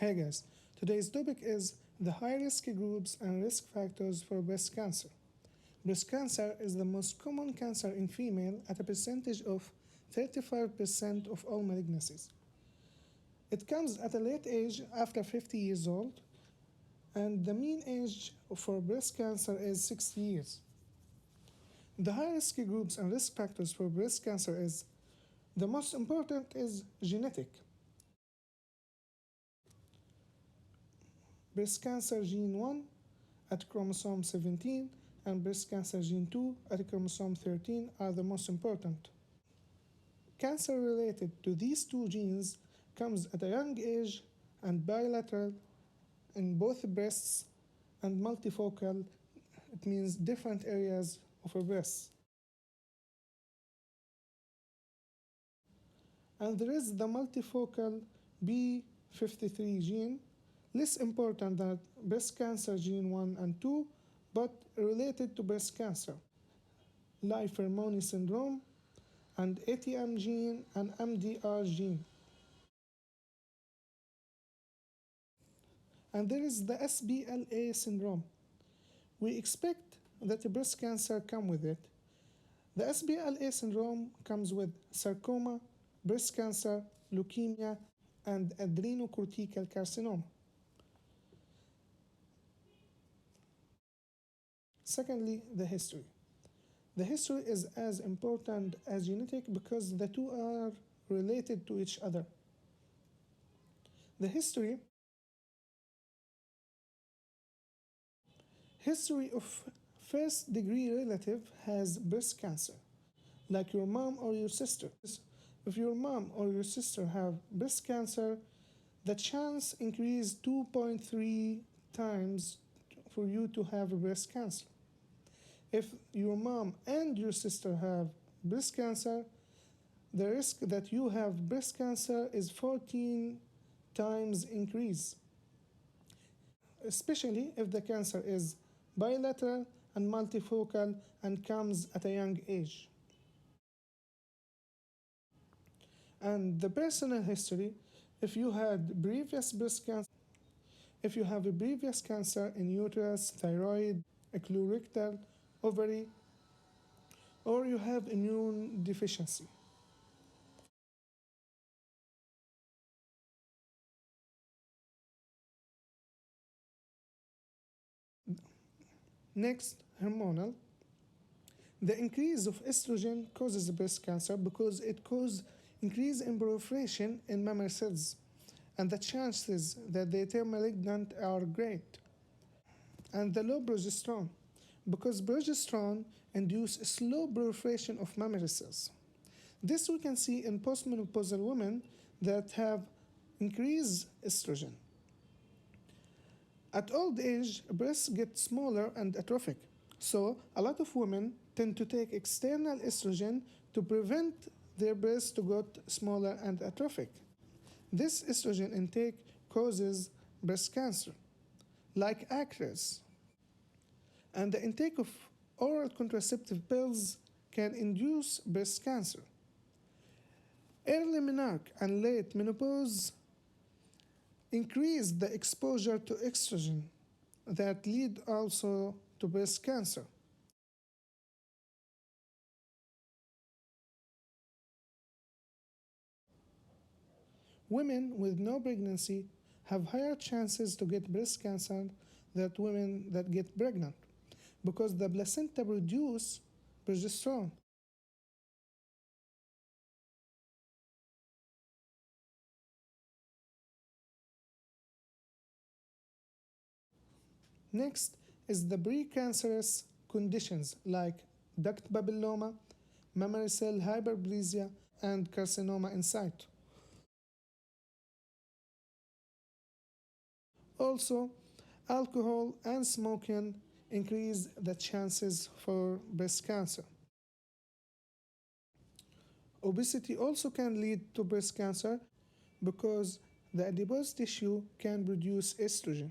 Hey guys, today's topic is the high risk groups and risk factors for breast cancer. Breast cancer is the most common cancer in female at a percentage of 35% of all malignancies. It comes at a late age after 50 years old, and the mean age for breast cancer is 60 years. The high risk groups and risk factors for breast cancer is the most important is genetic. Breast cancer gene 1 at chromosome 17 and breast cancer gene 2 at chromosome 13 are the most important. Cancer related to these two genes comes at a young age and bilateral in both breasts and multifocal, it means different areas of a breast. And there is the multifocal B53 gene, less important than breast cancer gene 1 and 2, but related to breast cancer, like Hormonal syndrome and ATM gene and MDR gene. And there is the SBLA syndrome. We expect that breast cancer come with it. The SBLA syndrome comes with sarcoma, breast cancer, leukemia, and adrenocortical carcinoma. Secondly, the history. The history is as important as genetic because the two are related to each other. The history of first degree relative has breast cancer, like your mom or your sister. If your mom or your sister have breast cancer, the chance increase 2.3 times for you to have breast cancer. If your mom and your sister have breast cancer, the risk that you have breast cancer is 14 times increase, especially if the cancer is bilateral and multifocal and comes at a young age. And the personal history, if you had previous breast cancer, if you have a previous cancer in uterus, thyroid, colorectal, ovary, or you have immune deficiency. Next, hormonal. The increase of estrogen causes breast cancer because it causes increase in proliferation in mammary cells, and the chances that they turn malignant are great. And the low progesterone, because progesterone induces slow proliferation of mammary cells. This we can see in postmenopausal women that have increased estrogen. At old age, breasts get smaller and atrophic, so a lot of women tend to take external estrogen to prevent their breasts to get smaller and atrophic. This estrogen intake causes breast cancer, like acres. And the intake of oral contraceptive pills can induce breast cancer. Early menarche and late menopause increase the exposure to estrogen that lead also to breast cancer. Women with no pregnancy have higher chances to get breast cancer than women that get pregnant because the placenta produces progesterone. Next is the precancerous conditions like duct papilloma, mammary cell hyperplasia, and carcinoma in situ. Also, alcohol and smoking increase the chances for breast cancer. Obesity also can lead to breast cancer because the adipose tissue can produce estrogen.